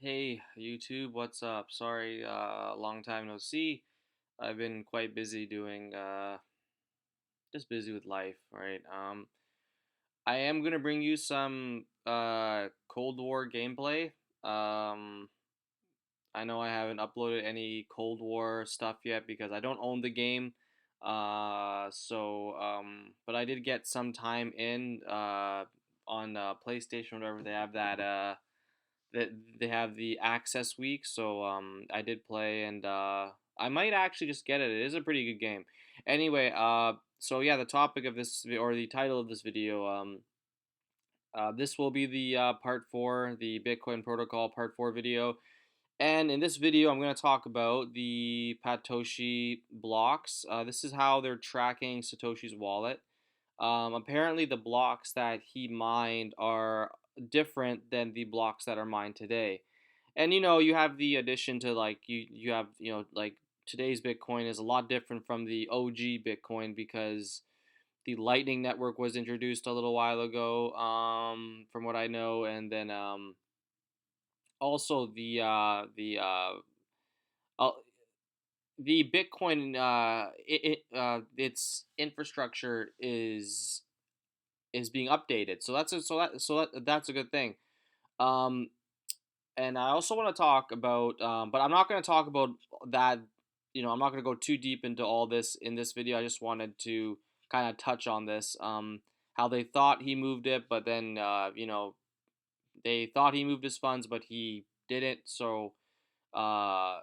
Hey YouTube, what's up? Sorry, long time no see. I've been quite busy doing, just busy with life, right? I am gonna bring you some Cold War gameplay. Um, I know I haven't uploaded any Cold War stuff yet because I don't own the game. But I did get some time in on PlayStation, whatever they have that they have the access week, so I did play, and I might actually just get it. It is a pretty good game. Anyway, so yeah, the topic of this or the title of this video, this will be the part four, the Bitcoin Protocol part four video. And in this video, I'm going to talk about the Patoshi blocks. This is how they're tracking Satoshi's wallet. Apparently, the blocks that he mined are different than the blocks that are mined today. And you have the addition to like you have like today's Bitcoin is a lot different from the OG Bitcoin because the Lightning Network was introduced a little while ago, from what I know, and then also uh, the Bitcoin its infrastructure is being updated. That's a good thing. Um, and I also want to talk about, but I'm not going to talk about that. I'm not going to go too deep into all this in this video. I just wanted to kind of touch on this, how they thought he moved it, but then they thought he moved his funds, but he didn't. Uh,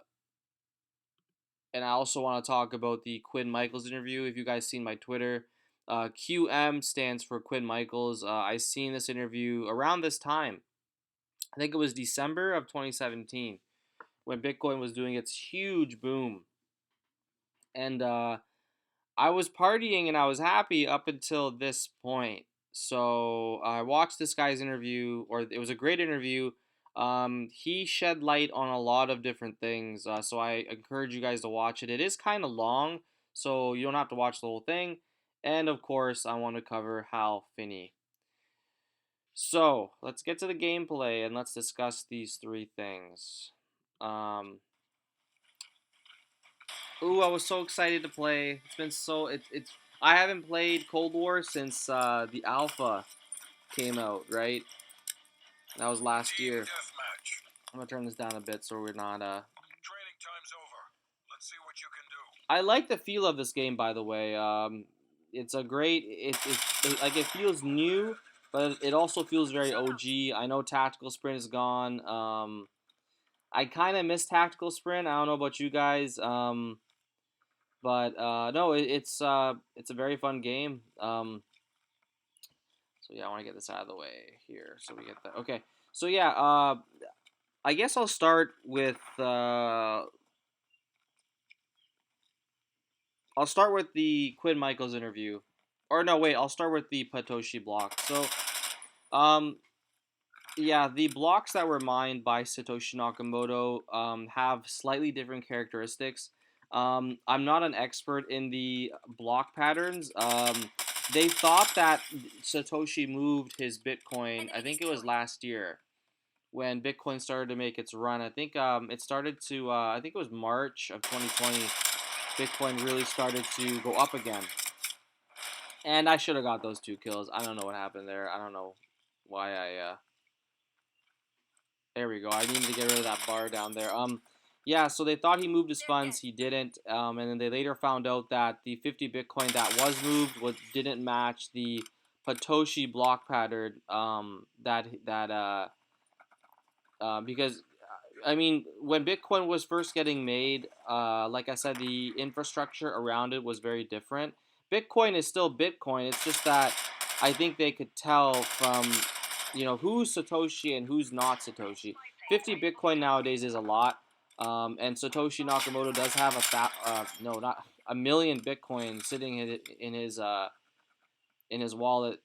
and I also want to talk about the Quinn Michaels interview. If you guys seen my Twitter, QM stands for Quinn Michaels. I seen this interview around this time. I think it was December of 2017 when Bitcoin was doing its huge boom, and I was partying and I was happy up until this point. So I watched this guy's interview, or it was a great interview. He shed light on a lot of different things, so I encourage you guys to watch it. It is kind of long, so you don't have to watch the whole thing. And of course, I want to cover Hal Finney. So let's get to the gameplay and let's discuss these three things. Um, Ooh, I was so excited to play. It's been so it's I haven't played Cold War since the alpha came out, right? That was last year. I'm gonna turn this down a bit so we're not Training time's over. Let's see what you can do. I like the feel of this game, by the way. It's a great. Like it feels new, but it also feels very OG. I know Tactical Sprint is gone. I kind of miss Tactical Sprint. I don't know about you guys. But no, it's a very fun game. So yeah, I want to get this out of the way here, so we get that. Okay, so yeah, I guess I'll start with the Quinn Michaels interview, or no, wait, I'll start with the Patoshi block. So um, yeah, the blocks that were mined by Satoshi Nakamoto have slightly different characteristics. I'm not an expert in the block patterns. They thought that Satoshi moved his Bitcoin, I think it was last year, when Bitcoin started to make its run. I think it started to, I think it was March of 2020, Bitcoin really started to go up again. And I should have got those two kills. I don't know what happened there. I don't know why there we go. I needed to get rid of that bar down there. Yeah, so they thought he moved his funds. He didn't. And then they later found out that the 50 Bitcoin that was moved didn't match the Patoshi block pattern. Because I mean, when Bitcoin was first getting made, like I said, the infrastructure around it was very different. Bitcoin is still Bitcoin. It's just that I think they could tell from, who's Satoshi and who's not Satoshi. 50 Bitcoin nowadays is a lot, and Satoshi Nakamoto does have no, not a million Bitcoin sitting in his wallet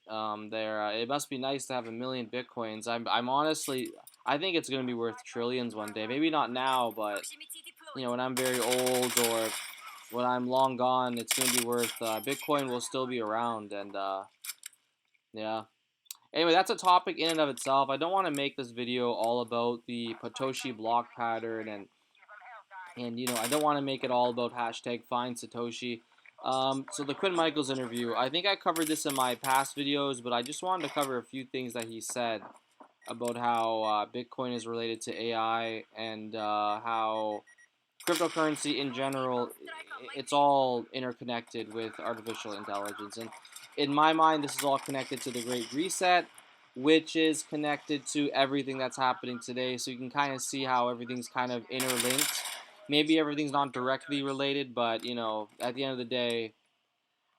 there. It must be nice to have a million Bitcoins. I'm honestly, I think it's going to be worth trillions one day. Maybe not now, but when I'm very old or when I'm long gone, it's going to be worth. Bitcoin will still be around, and yeah. Anyway, that's a topic in and of itself. I don't want to make this video all about the Patoshi Block pattern, and you know, I don't want to make it all about hashtag find Satoshi. So the Quinn Michaels interview, I think I covered this in my past videos, but I just wanted to cover a few things that he said about how Bitcoin is related to AI, and how cryptocurrency in general, it's all interconnected with artificial intelligence. And in my mind, this is all connected to the Great Reset, which is connected to everything that's happening today. So you can kind of see how everything's kind of interlinked. Maybe everything's not directly related, but you know, at the end of the day,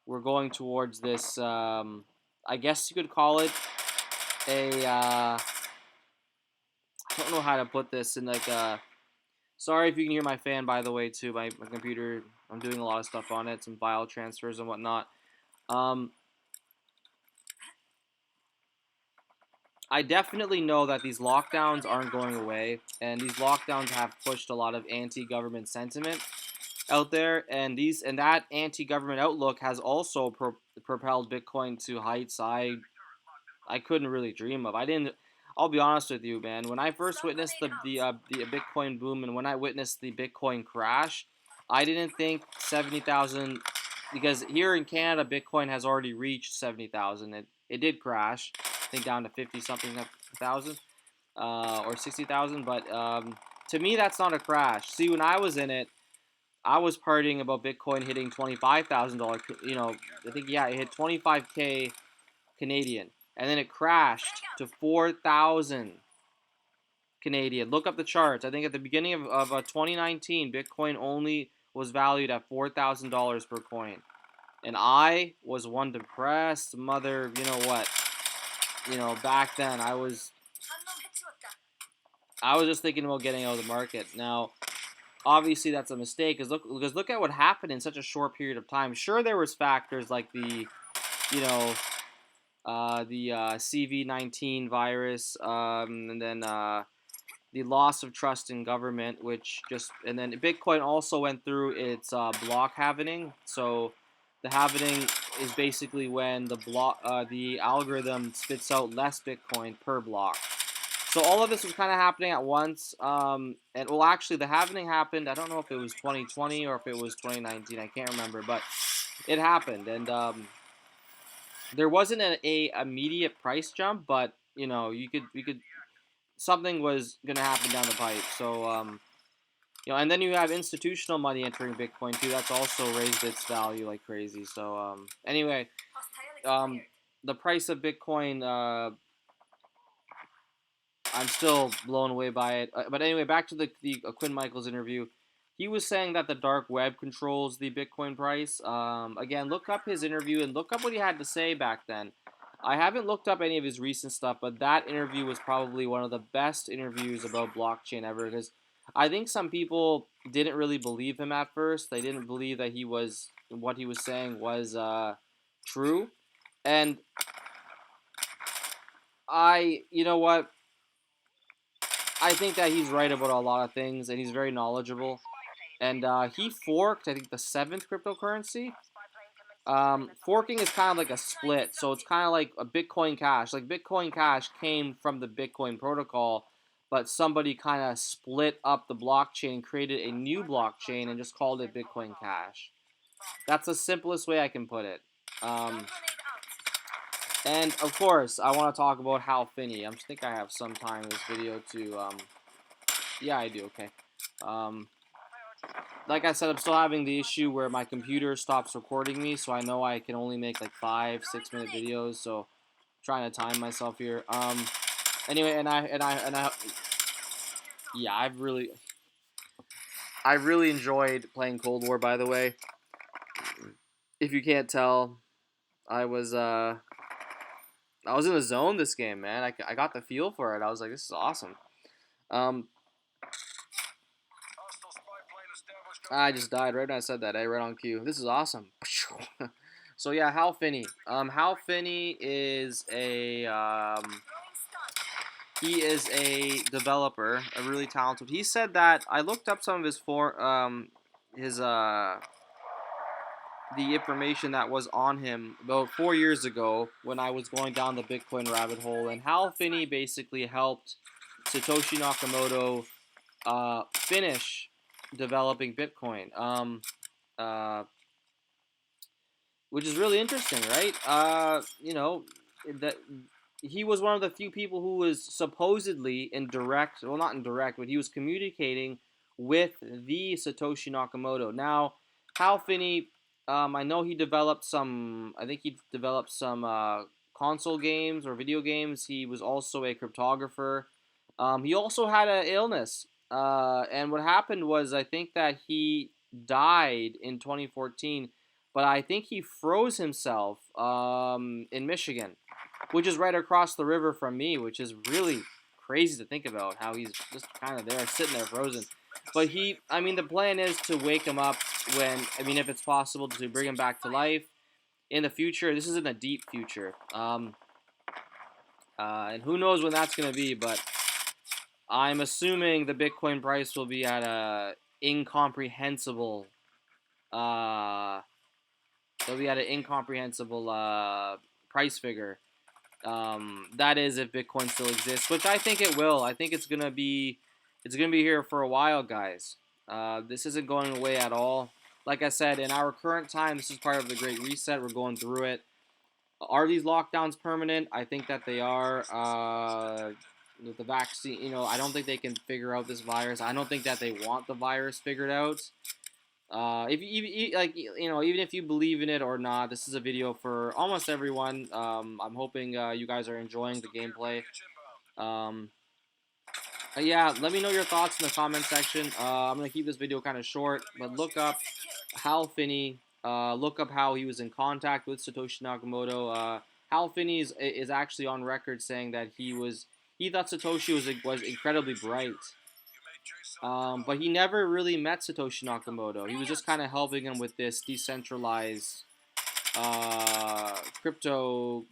we're going towards this. I guess you could call it a. I don't know how to put this in like a. Sorry if you can hear my fan, by the way, too. My computer, I'm doing a lot of stuff on it, some file transfers and whatnot. Um, I definitely know that these lockdowns aren't going away, and these lockdowns have pushed a lot of anti-government sentiment out there, and that anti-government outlook has also propelled Bitcoin to heights I couldn't really dream of. I didn't. I'll be honest with you, man. When I first witnessed the Bitcoin boom, and when I witnessed the Bitcoin crash, I didn't think 70,000. Because here in Canada, Bitcoin has already reached 70,000. It did crash, I think down to 50 something thousand, or 60,000. But to me, that's not a crash. See, when I was in it, I was partying about Bitcoin hitting $25,000. You know, I think, yeah, it hit 25K Canadian, and then it crashed to 4,000 Canadian. Look up the charts. I think at the beginning of 2019, Bitcoin only was valued at $4,000 per coin, and I was one depressed mother. You know what? You know, back then I was just thinking about getting out of the market. Now, obviously, that's a mistake, because look at what happened in such a short period of time. Sure, there was factors like you know, the CV-19 virus, and then the loss of trust in government, and then Bitcoin also went through its block halvening. So the halvening is basically when the algorithm spits out less Bitcoin per block. So all of this was kind of happening at once, and well, actually, the halvening happened. I don't know if it was 2020 or if it was 2019. I can't remember, but it happened, and there wasn't a immediate price jump, but you know, we could something was gonna happen down the pipe. So you know, and then you have institutional money entering Bitcoin too. That's also raised its value like crazy. So anyway, um, the price of Bitcoin, I'm still blown away by it. But anyway, back to the Quinn Michaels interview. He was saying that the dark web controls the Bitcoin price. Again, look up his interview and look up what he had to say back then. I haven't looked up any of his recent stuff, but that interview was probably one of the best interviews about blockchain ever, because I think some people didn't really believe him at first. They didn't believe that what he was saying was true. And you know what? I think that he's right about a lot of things, and he's very knowledgeable. And he forked, I think, the seventh cryptocurrency. Forking is kind of like a split, so it's kind of like a Bitcoin Cash. Like Bitcoin Cash came from the Bitcoin protocol, but somebody kind of split up the blockchain, created a new blockchain, and just called it Bitcoin Cash. That's the simplest way I can put it. Um, and of course, I want to talk about Hal Finney. I think I have some time in this video to. Yeah, I do. Okay. Um, like I said, I'm still having the issue where my computer stops recording me, so I know I can only make like 5-6 minute videos. So I'm trying to time myself here. Anyway, yeah, I really enjoyed playing Cold War. By the way, if you can't tell, I was uh I was in the zone this game, man. I got the feel for it. I was like, this is awesome. Um, I just died right when I said that. Right on cue. This is awesome. So yeah, Hal Finney. Hal Finney is he is a developer, a really talented. He said that I looked up some of his the information that was on him about 4 years ago when I was going down the Bitcoin rabbit hole, and Hal Finney basically helped Satoshi Nakamoto finish developing Bitcoin. Uh, which is really interesting, right? That he was one of the few people who was supposedly in direct, well, not in direct, but he was communicating with the Satoshi Nakamoto. Now, Hal Finney, I know he developed some, I think he developed some console games or video games. He was also a cryptographer. He also had an illness. And what happened was, I think that he died in 2014, but I think he froze himself in Michigan, which is right across the river from me, which is really crazy to think about how he's just kind of there, sitting there frozen. But I mean, the plan is to wake him up if it's possible, to bring him back to life in the future. This is in the deep future. And who knows when that's going to be, but I'm assuming the Bitcoin price will be at a incomprehensible uh, they'll be at an incomprehensible price figure. That is if Bitcoin still exists, which I think it will. I think it's gonna be here for a while, guys. This isn't going away at all. Like I said, in our current time, this is part of the Great Reset. We're going through it. Are these lockdowns permanent? I think that they are. With the vaccine, I don't think they can figure out this virus. I don't think that they want the virus figured out. If you like, even if you believe in it or not, this is a video for almost everyone. I'm hoping you guys are enjoying the gameplay. Um, yeah, let me know your thoughts in the comment section. I'm gonna keep this video kind of short, but look up Hal Finney. Look up how he was in contact with Satoshi Nakamoto. Hal Finney is actually on record saying that he thought Satoshi was incredibly bright. But he never really met Satoshi Nakamoto. He was just kind of helping him with this decentralized crypto